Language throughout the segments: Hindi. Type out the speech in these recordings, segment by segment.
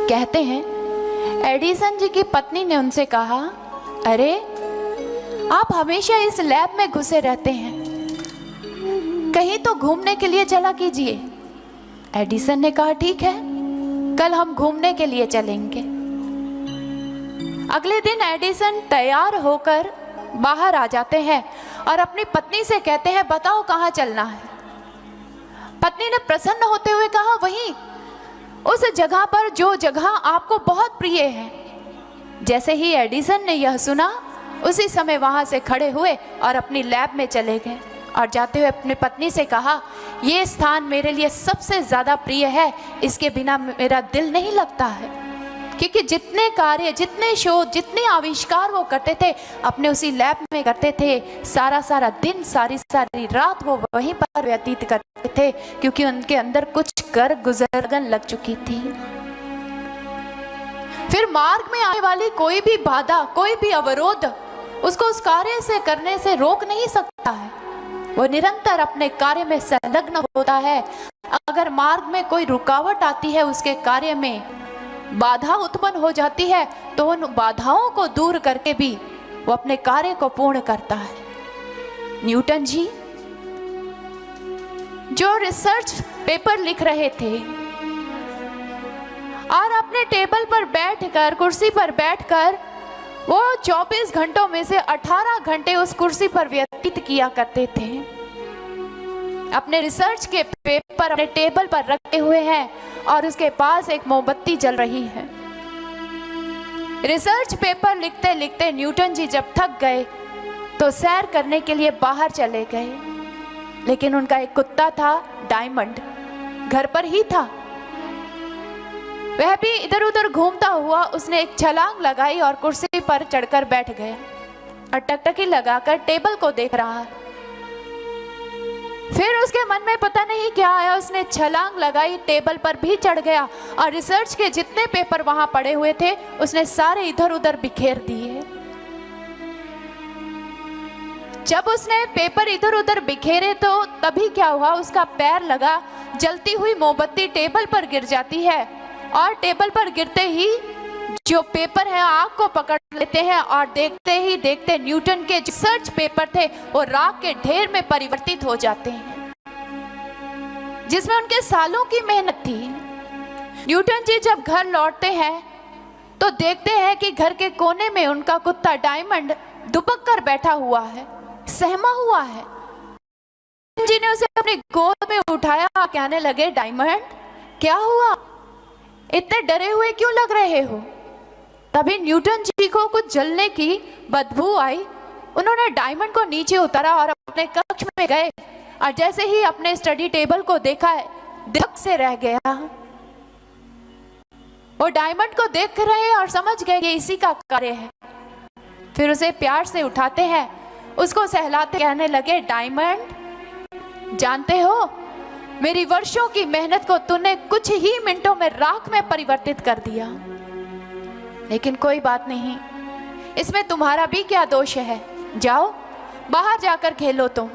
कहते हैं एडिसन जी की पत्नी ने उनसे कहा, अरे आप हमेशा इस लैब में घुसे रहते हैं, कहीं तो घूमने के लिए चला कीजिए। एडिसन ने कहा, ठीक है, कल हम घूमने के लिए चलेंगे। अगले दिन एडिसन तैयार होकर बाहर आ जाते हैं और अपनी पत्नी से कहते हैं, बताओ कहाँ चलना है। पत्नी ने प्रसन्न होते हुए कहा, वहीं उस जगह पर जो जगह आपको बहुत प्रिय है। जैसे ही एडिसन ने यह सुना, उसी समय वहां से खड़े हुए और अपनी लैब में चले गए और जाते हुए अपनी पत्नी से कहा, ये स्थान मेरे लिए सबसे ज़्यादा प्रिय है, इसके बिना मेरा दिल नहीं लगता है। क्योंकि जितने कार्य, जितने शोध, जितने आविष्कार वो करते थे अपने उसी लैब में करते थे। सारा सारा दिन, सारी सारी रात वो वहीं पर व्यतीत करते थे, क्योंकि उनके अंदर कुछ कर गुजरन लग चुकी थी। फिर मार्ग में आने वाली कोई भी बाधा, कोई भी अवरोध उसको उस कार्य से करने से रोक नहीं सकता है। वो निरंतर अपने कार्य में संलग्न होता है। अगर मार्ग में कोई रुकावट आती है, उसके कार्य में बाधा उत्पन्न हो जाती है, तो उन बाधाओं को दूर करके भी वो अपने कार्य को पूर्ण करता है। न्यूटन जी जो रिसर्च पेपर लिख रहे थे और अपने टेबल पर बैठकर, कुर्सी पर बैठकर वो 24 घंटों में से 18 घंटे उस कुर्सी पर व्यतीत किया करते थे। अपने रिसर्च के पेपर अपने टेबल पर रखे हुए हैं और उसके पास एक मोमबत्ती जल रही है। रिसर्च पेपर लिखते लिखते न्यूटन जी जब थक गए तो सैर करने के लिए बाहर चले गए। लेकिन उनका एक कुत्ता था, डायमंड, घर पर ही था। वह भी इधर उधर घूमता हुआ उसने एक छलांग लगाई और कुर्सी पर चढ़कर बैठ गया और टकटकी लगाकर टेबल को देख रहा है। फिर उसके मन में पता नहीं क्या आया, उसने छलांग लगाई, टेबल पर भी चढ़ गया और रिसर्च के जितने पेपर वहां पड़े हुए थे उसने सारे इधर उधर बिखेर दिए। जब उसने पेपर इधर उधर बिखेरे तो तभी क्या हुआ, उसका पैर लगा, जलती हुई मोमबत्ती टेबल पर गिर जाती है और टेबल पर गिरते ही जो पेपर है आग को पकड़ लेते हैं और देखते ही देखते न्यूटन के जो रिसर्च पेपर थे वो राख के ढेर में परिवर्तित हो जाते हैं, जिसमें उनके सालों की मेहनत थी। न्यूटन जी जब घर लौटते हैं तो देखते हैं कि घर के कोने में उनका कुत्ता डायमंड दुबक कर बैठा हुआ है, सहमा हुआ है। न्यूटन जी ने उसे अपनी गोद में उठाया, कहने लगे, डायमंड क्या हुआ, इतने डरे हुए क्यों लग रहे हो। तभी न्यूटन जी को कुछ जलने की बदबू आई। उन्होंने डायमंड को नीचे उतारा और अपने कक्ष में गए और जैसे ही अपने स्टडी टेबल को देखा, दिक्कत से रह गया। वो डायमंड को देख रहे और समझ गए कि इसी का कार्य है। फिर उसे प्यार से उठाते हैं, उसको सहलाते, कहने लगे, डायमंड जानते हो मेरी वर्षों की मेहनत को तूने कुछ ही मिनटों में राख में परिवर्तित कर दिया। लेकिन कोई बात नहीं, इसमें तुम्हारा भी क्या दोष है, जाओ बाहर जाकर खेलो तुम।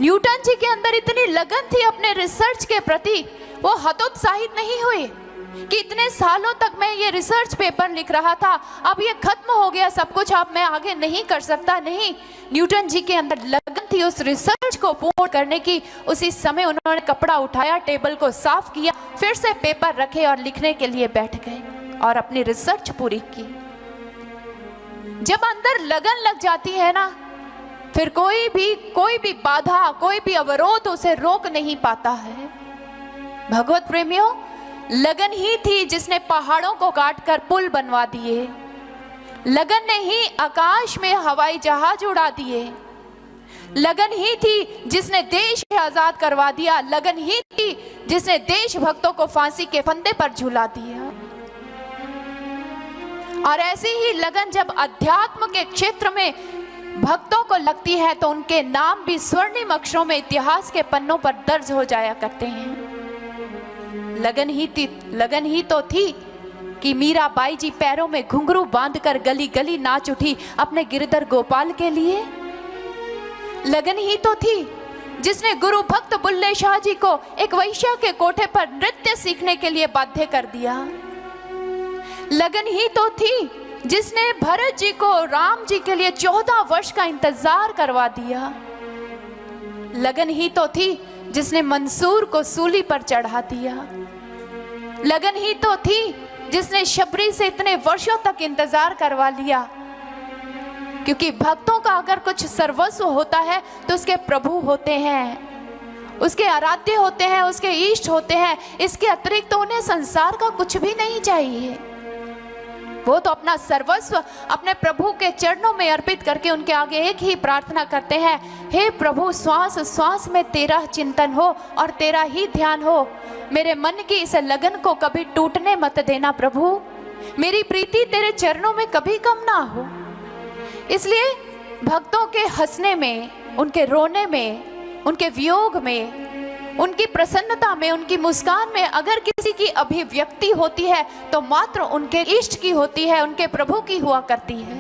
न्यूटन जी के अंदर इतनी लगन थी अपने रिसर्च के प्रति, वो हतोत्साहित नहीं हुए कि इतने सालों तक मैं ये रिसर्च पेपर लिख रहा था, अब ये खत्म हो गया सब कुछ, अब मैं आगे नहीं कर सकता। नहीं, न्यूटन जी के अंदर लगन थी उस रिसर्च को पूर्ण करने की। उसी समय उन्होंने कपड़ा उठाया, टेबल को साफ किया, फिर से पेपर रखे और लिखने के लिए बैठ गए और अपनी रिसर्च पूरी की। जब अंदर लगन लग जाती है ना, फिर कोई भी बाधा, कोई भी अवरोध उसे रोक नहीं पाता है। भगवत प्रेमियों, लगन ही थी जिसने पहाड़ों को काटकर पुल बनवा दिए। लगन ने ही आकाश में हवाई जहाज उड़ा दिए। लगन ही थी जिसने देश आजाद करवा दिया। लगन ही थी जिसने देशभक्तों को फांसी के फंदे पर झूला दिया। और ऐसी ही लगन जब अध्यात्म के क्षेत्र में भक्तों को लगती है तो उनके नाम भी स्वर्णिम अक्षरों में इतिहास के पन्नों पर दर्ज हो जाया करते हैं। लगन ही तो थी कि मीराबाई जी पैरों में घुंघरू बांधकर गली गली नाच उठी अपने गिरधर गोपाल के लिए। लगन ही तो थी जिसने गुरु भक्त बुल्ले शाह जी को एक वैश्या के कोठे पर नृत्य सीखने के लिए बाध्य कर दिया। लगन ही तो थी जिसने भरत जी को राम जी के लिए 14 वर्ष का इंतजार करवा दिया। लगन ही तो थी जिसने मंसूर को सूली पर चढ़ा दिया। लगन ही तो थी जिसने शबरी से इतने वर्षों तक इंतजार करवा लिया। क्योंकि भक्तों का अगर कुछ सर्वस्व होता है तो उसके प्रभु होते हैं, उसके आराध्य होते हैं, उसके इष्ट होते हैं। इसके अतिरिक्त तो उन्हें संसार का कुछ भी नहीं चाहिए। वो तो अपना सर्वस्व अपने प्रभु के चरणों में अर्पित करके उनके आगे एक ही प्रार्थना करते हैं, हे प्रभु, श्वास श्वास में तेरा चिंतन हो और तेरा ही ध्यान हो। मेरे मन की इस लगन को कभी टूटने मत देना प्रभु। मेरी प्रीति तेरे चरणों में कभी कम ना हो। इसलिए भक्तों के हंसने में, उनके रोने में, उनके वियोग में, उनकी प्रसन्नता में, उनकी मुस्कान में अगर किसी की अभिव्यक्ति होती है तो मात्र उनके इष्ट की होती है, उनके प्रभु की हुआ करती है।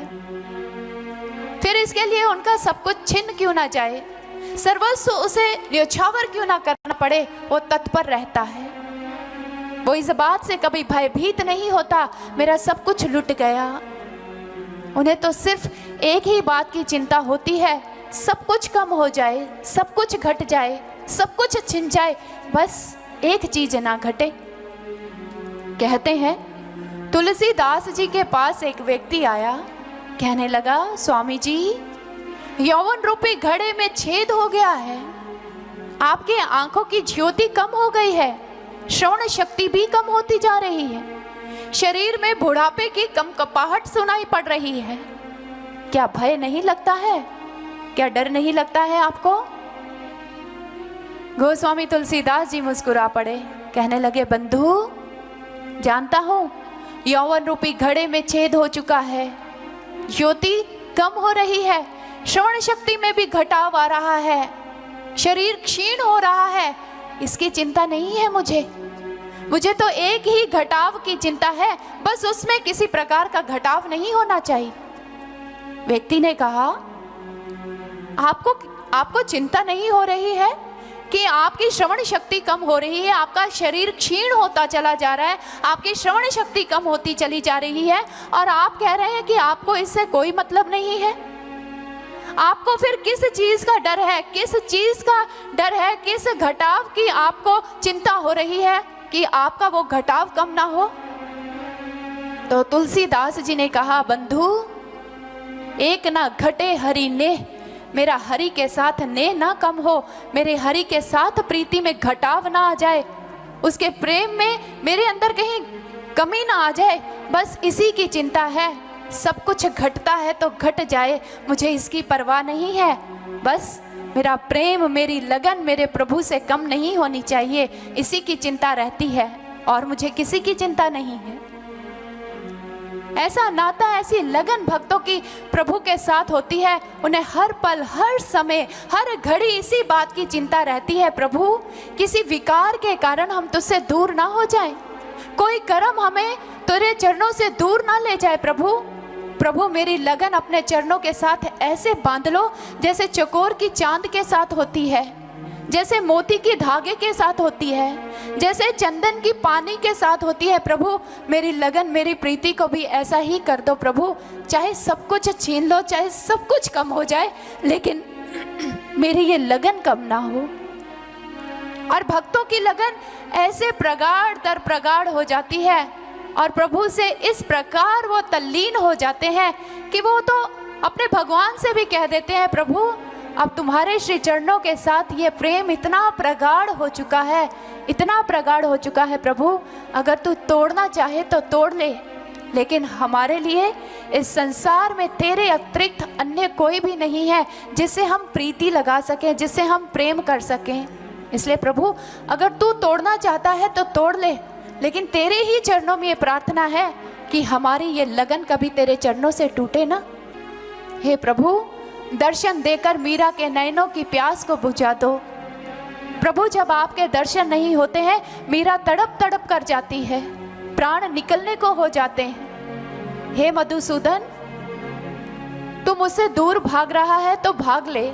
फिर इसके लिए उनका सब कुछ छिन्न क्यों ना जाए, सर्वस्व उसे न्योछावर क्यों ना करना पड़े, वो तत्पर रहता है। वो इस बात से कभी भयभीत नहीं होता मेरा सब कुछ लुट गया। उन्हें तो सिर्फ एक ही बात की चिंता होती है, सब कुछ कम हो जाए, सब कुछ घट जाए, सब कुछ छिन जाए, बस एक चीज ना घटे। कहते हैं तुलसीदास जी के पास एक व्यक्ति आया, कहने लगा, स्वामी जी, यौवन रूपी घड़े में छेद हो गया है, आपके आंखों की ज्योति कम हो गई है, श्रवण शक्ति भी कम होती जा रही है, शरीर में बुढ़ापे की कंपकपाहट सुनाई पड़ रही है। क्या भय नहीं लगता है? क्या डर नहीं लगता है आपको? गोस्वामी तुलसीदास जी मुस्कुरा पड़े, कहने लगे, बंधु, जानता हूं यौवन रूपी घड़े में छेद हो चुका है, ज्योति कम हो रही है, श्रवण शक्ति में भी घटाव आ रहा है, शरीर क्षीण हो रहा है, इसकी चिंता नहीं है मुझे तो एक ही घटाव की चिंता है, बस उसमें किसी प्रकार का घटाव नहीं होना चाहिए। व्यक्ति ने कहा, आपको चिंता नहीं हो रही है कि आपकी श्रवण शक्ति कम हो रही है, आपका शरीर क्षीण होता चला जा रहा है, आपकी श्रवण शक्ति कम होती चली जा रही है, और आप कह रहे हैं कि आपको इससे कोई मतलब नहीं है। आपको फिर किस चीज का डर है, किस घटाव की आपको चिंता हो रही है कि आपका वो घटाव कम ना हो? तो तुलसीदास जी ने कहा, बंधु, एक ना घटे हरि नेह, मेरा हरि के साथ नेह ना कम हो, मेरे हरि के साथ प्रीति में घटाव ना आ जाए, उसके प्रेम में मेरे अंदर कहीं कमी ना आ जाए, बस इसी की चिंता है। सब कुछ घटता है तो घट जाए, मुझे इसकी परवाह नहीं है, बस मेरा प्रेम, मेरी लगन मेरे प्रभु से कम नहीं होनी चाहिए, इसी की चिंता रहती है और मुझे किसी की चिंता नहीं है। ऐसा नाता, ऐसी लगन भक्तों की प्रभु के साथ होती है। उन्हें हर पल, हर समय, हर घड़ी इसी बात की चिंता रहती है, प्रभु किसी विकार के कारण हम तुझसे दूर ना हो जाएं, कोई कर्म हमें तेरे चरणों से दूर ना ले जाए। प्रभु मेरी लगन अपने चरणों के साथ ऐसे बांध लो जैसे चकोर की चांद के साथ होती है, जैसे मोती की धागे के साथ होती है, जैसे चंदन की पानी के साथ होती है। प्रभु मेरी लगन, मेरी प्रीति को भी ऐसा ही कर दो प्रभु, चाहे सब कुछ छीन लो, चाहे सब कुछ कम हो जाए, लेकिन मेरी ये लगन कम ना हो। और भक्तों की लगन ऐसे प्रगाढ़ दर प्रगाढ़ हो जाती है और प्रभु से इस प्रकार वो तल्लीन हो जाते हैं कि वो तो अपने भगवान से भी कह देते हैं, प्रभु अब तुम्हारे श्री चरणों के साथ ये प्रेम इतना प्रगाढ़ हो चुका है, इतना प्रगाढ़ हो चुका है प्रभु, अगर तू तोड़ना चाहे तो तोड़ ले, लेकिन हमारे लिए इस संसार में तेरे अतिरिक्त अन्य कोई भी नहीं है जिससे हम प्रीति लगा सकें, जिससे हम प्रेम कर सकें। इसलिए प्रभु अगर तू तोड़ना चाहता है तो तोड़ ले, लेकिन तेरे ही चरणों में ये प्रार्थना है कि हमारी ये लगन कभी तेरे चरणों से टूटे ना। हे प्रभु दर्शन देकर मीरा के नयनों की प्यास को बुझा दो। प्रभु जब आपके दर्शन नहीं होते हैं, मीरा तड़प तड़प कर जाती है, प्राण निकलने को हो जाते हैं। हे मधुसूदन, तू मुझसे दूर भाग रहा है तो भाग ले,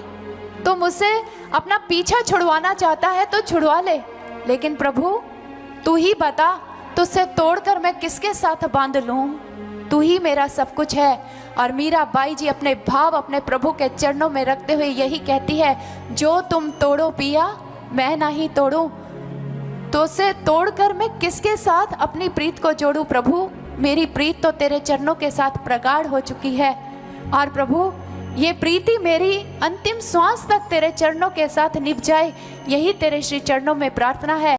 तो मुझसे अपना पीछा छुड़वाना चाहता है तो छुड़वा ले, लेकिन प्रभु तू ही बता, तुझसे तोड़कर मैं किसके साथ बांध लूं? तू ही मेरा सब कुछ है। और मीराबाई जी अपने भाव अपने प्रभु के चरणों में रखते हुए यही कहती है, जो तुम तोड़ो पिया मैं नहीं तोड़ूं। तो उसे तोड़कर मैं किसके साथ अपनी प्रीत को जोड़ूं? प्रभु मेरी प्रीत तो तेरे चरणों के साथ प्रगाढ़ हो चुकी है, और प्रभु ये प्रीति मेरी अंतिम श्वास तक तेरे चरणों के साथ निभ जाए, यही तेरे श्री चरणों में प्रार्थना है।